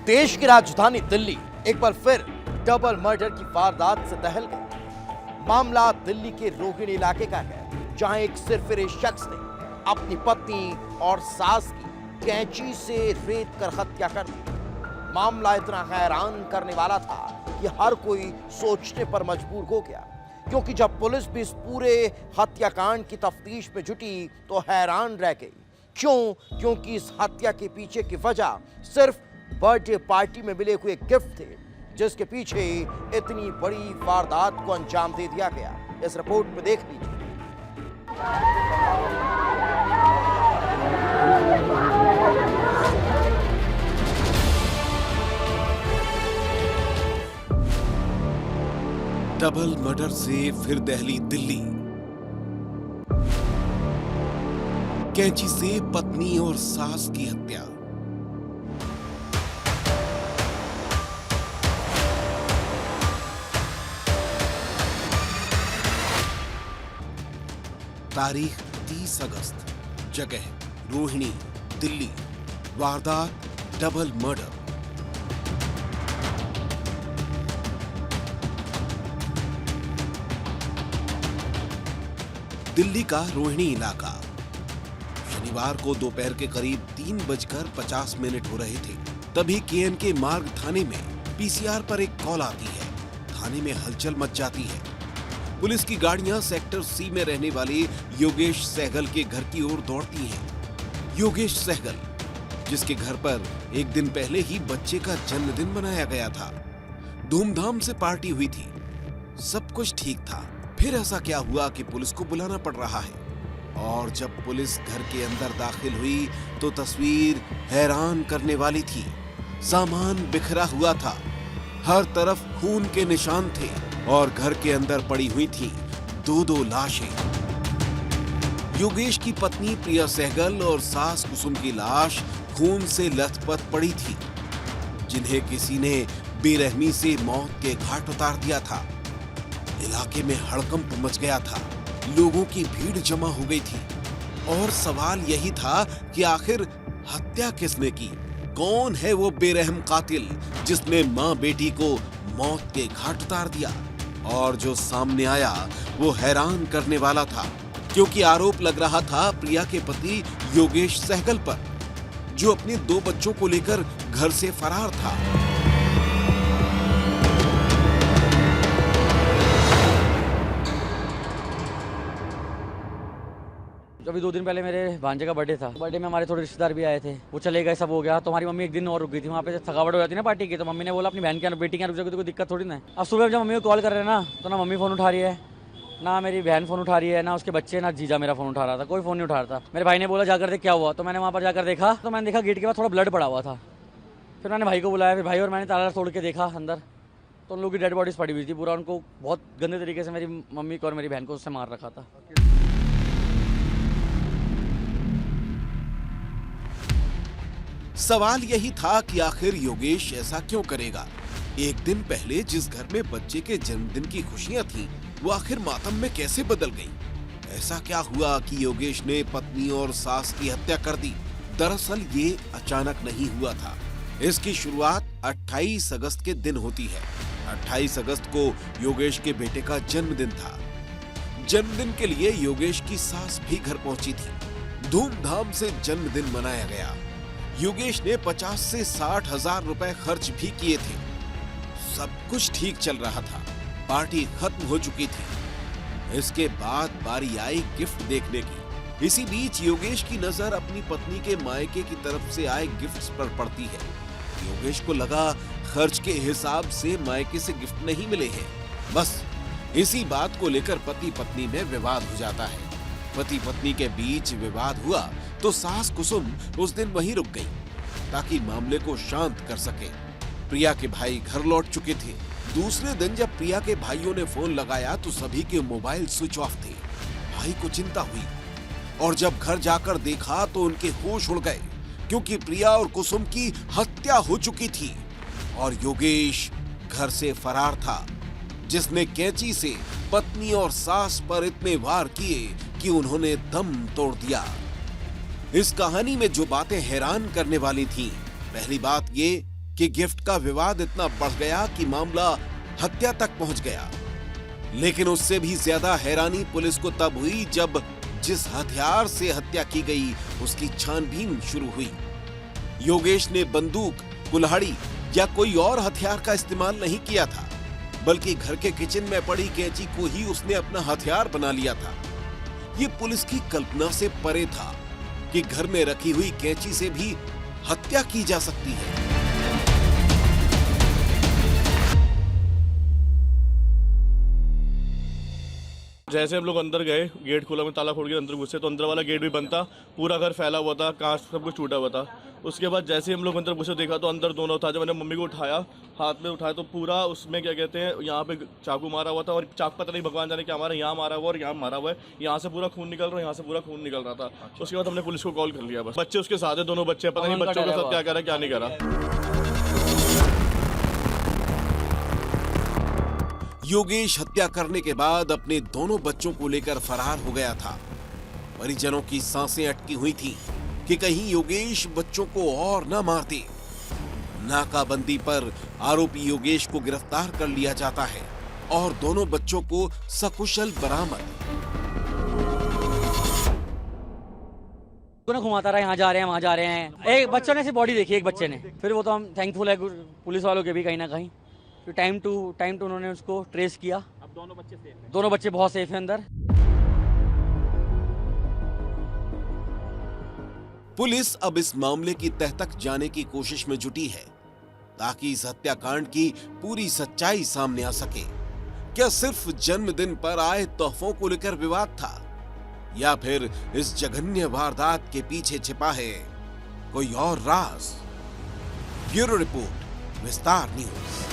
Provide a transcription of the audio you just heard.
देश की राजधानी दिल्ली एक बार फिर डबल मर्डर की वारदात से दहल गई। मामला दिल्ली के रोहिणी इलाके का है, जहां एक सिरफिरे शख्स ने अपनी पत्नी और सास की कैंची से रेत कर हत्या कर दी। मामला इतना हैरान करने वाला था कि हर कोई सोचने पर मजबूर हो गया, क्योंकि जब पुलिस भी इस पूरे हत्याकांड की तफ्तीश में जुटी तो हैरान रह गई। क्योंकि इस हत्या के पीछे की वजह सिर्फ बर्थडे पार्टी में मिले हुए गिफ्ट थे, जिसके पीछे इतनी बड़ी वारदात को अंजाम दे दिया गया। इस रिपोर्ट में देख लीजिए। डबल मर्डर से फिर दहली दिल्ली। कैंची से पत्नी और सास की हत्या। तारीख 30 अगस्त, जगह रोहिणी, दिल्ली। वारदात डबल मर्डर। दिल्ली का रोहिणी इलाका। शनिवार को दोपहर के करीब 3:50 हो रहे थे, तभी के मार्ग थाने में पीसीआर पर एक कॉल आती है। थाने में हलचल मच जाती है। पुलिस की गाड़ियां सेक्टर सी में रहने वाले योगेश सहगल के घर की ओर दौड़ती हैं। योगेश सहगल, जिसके घर पर एक दिन पहले ही बच्चे का जन्मदिन मनाया गया था, धूमधाम से पार्टी हुई थी, सब कुछ ठीक था। फिर ऐसा क्या हुआ कि पुलिस को बुलाना पड़ रहा है? और जब पुलिस घर के अंदर दाखिल हुई तो तस्वीर हैरान करने वाली थी। सामान बिखरा हुआ था, हर तरफ खून के निशान थे और घर के अंदर पड़ी हुई थी दो लाशें। योगेश की पत्नी प्रिया सहगल और सास कुसुम की लाश खून से लथपथ पड़ी थी, जिन्हें किसी ने बेरहमी से मौत के घाट उतार दिया था। इलाके में हड़कंप मच गया था, लोगों की भीड़ जमा हो गई थी और सवाल यही था कि आखिर हत्या किसने की? कौन है वो बेरहम कातिल जिसने मां बेटी को मौत के घाट उतार दिया? और जो सामने आया वो हैरान करने वाला था, क्योंकि आरोप लग रहा था प्रिया के पति योगेश सहगल पर, जो अपने 2 बच्चों को लेकर घर से फरार था। अभी 2 दिन पहले मेरे भांजे का बर्थडे था। बर्थडे में हमारे थोड़े रिश्तेदार भी आए थे, वो चले गए, सब हो गया। तो हमारी मम्मी एक दिन और रुक गई थी वहाँ पे। थकावट हो जाती ना पार्टी की, तो मम्मी ने बोला अपनी बहन के बेटी के रुक जाओगे तो कोई दिक्कत थोड़ी ना है। अब सुबह जब मम्मी को कॉल कर रहे हैं ना, तो ना मम्मी फोन उठा रही है, ना मेरी बहन फोन उठा रही है, ना उसके बच्चे, ना जीजा मेरा फोन उठा रहा था, कोई फोन नहीं उठा रहा था। मेरे भाई ने बोला जाकर देख क्या हुआ, तो मैंने वहाँ पर जाकर देखा, तो मैंने देखा गेट के पास थोड़ा ब्लड पड़ा हुआ था। फिर मैंने भाई को बुलाया, फिर भाई और मैंने ताला तोड़ के देखा अंदर, तो उन लोगों की डेड बॉडीज पड़ी हुई थी। पूरा उनको बहुत गंदे तरीके से मेरी मम्मी को और मेरी बहन को उससे मार रखा था। सवाल यही था कि आखिर योगेश ऐसा क्यों करेगा? एक दिन पहले जिस घर में बच्चे के जन्मदिन की खुशियां थीं, वो आखिर मातम में कैसे बदल गई? ऐसा क्या हुआ कि योगेश ने पत्नी और सास की हत्या कर दी? दरअसल ये अचानक नहीं हुआ था। इसकी शुरुआत 28 अगस्त के दिन होती है। 28 अगस्त को योगेश के बेटे का जन्मदिन था। जन्मदिन के लिए योगेश की सास भी घर पहुंची थी। धूमधाम से जन्मदिन मनाया गया। योगेश ने 50 से 60 हजार रुपए खर्च भी किए थे। सब कुछ ठीक चल रहा था, पार्टी खत्म हो चुकी थी। इसके बाद बारी आई गिफ्ट देखने की। इसी बीच योगेश की नजर अपनी पत्नी के मायके की तरफ से आए गिफ्ट्स पर पड़ती है। योगेश को लगा खर्च के हिसाब से मायके से गिफ्ट नहीं मिले हैं। बस इसी बात को लेकर पति पत्नी में विवाद हो जाता है। पति पत्नी के बीच विवाद हुआ तो सास कुसुम उस दिन वहीं रुक गई, ताकि मामले को शांत कर सके। प्रिया के भाई घर लौट चुके थे। दूसरे दिन जब प्रिया के भाइयों ने फोन लगाया तो सभी के मोबाइल स्विच ऑफ थे। भाई को चिंता हुई और जब घर जाकर देखा तो उनके होश उड़ गए, क्योंकि प्रिया और कुसुम की हत्या हो चुकी थी और योगेश घर से फरार था, जिसने कैंची से पत्नी और सास पर इतने वार किए कि उन्होंने दम तोड़ दिया। इस कहानी में जो बातें हैरान करने वाली थीं, पहली बात ये कि गिफ्ट का विवाद इतना बढ़ गया कि मामला हत्या तक पहुंच गया। लेकिन उससे भी ज्यादा हैरानी पुलिस को तब हुई जब जिस हथियार से हत्या की गई उसकी छानबीन शुरू हुई। योगेश ने बंदूक, कुल्हाड़ी या कोई और हथियार का इस्तेमाल नहीं किया था, बल्कि घर के किचन में पड़ी कैंची को ही उसने अपना हथियार बना लिया था। ये पुलिस की कल्पना से परे था कि घर में रखी हुई कैंची से भी हत्या की जा सकती है। जैसे हम लोग अंदर गए, गेट खोला, में ताला खोल के अंदर घुसे तो अंदर वाला गेट भी बंद था, पूरा घर फैला हुआ था, कांच सब कुछ टूटा हुआ था। उसके बाद जैसे हम लोग अंदर घुसे देखा तो अंदर दोनों था। जब मैंने मम्मी को उठाया, हाथ में उठाया तो पूरा उसमें क्या कहते हैं, यहाँ पे चाकू मारा हुआ था और चाकू पता नहीं भगवान जाने क्या मारा, यहाँ मारा हुआ और यहाँ मारा हुआ है। यहाँ से पूरा खून निकल रहा है, यहाँ से पूरा खून निकल रहा था। उसके बाद हमने पुलिस को कॉल कर लिया। बस बच्चे उसके साथ है, दोनों बच्चे, पता नहीं बच्चों के साथ क्या करा क्या नहीं करा। योगेश हत्या करने के बाद अपने दोनों बच्चों को लेकर फरार हो गया था। परिजनों की सांसें अटकी हुई थी कि कहीं योगेश बच्चों को और न मार दे। नाकाबंदी पर आरोपी योगेश को गिरफ्तार कर लिया जाता है और दोनों बच्चों को सकुशल बरामद। घुमाता रहा, यहाँ जा रहे हैं वहाँ जा रहे हैं। एक बच्चों ने सिर्फ बॉडी देखी, एक बच्चे ने। फिर वो तो हम थैंकफुल है पुलिस वालों के भी कहीं ना कहीं। फिर टाइम टू उन्होंने उसको ट्रेस किया। अब दोनों बच्चे सेफ हैं। दोनों बच्चे बहुत सेफ हैं अंदर। पुलिस अब इस मामले की तह तक जाने की कोशिश में जुटी है ताकि इस हत्याकांड की पूरी सच्चाई सामने आ सके। क्या सिर्फ जन्मदिन पर आए तोहफों को लेकर विवाद था या फिर इस जघन्य वारदात के पीछे छिपा है कोई और राज? ब्यूरो रिपोर्ट, विस्तार न्यूज।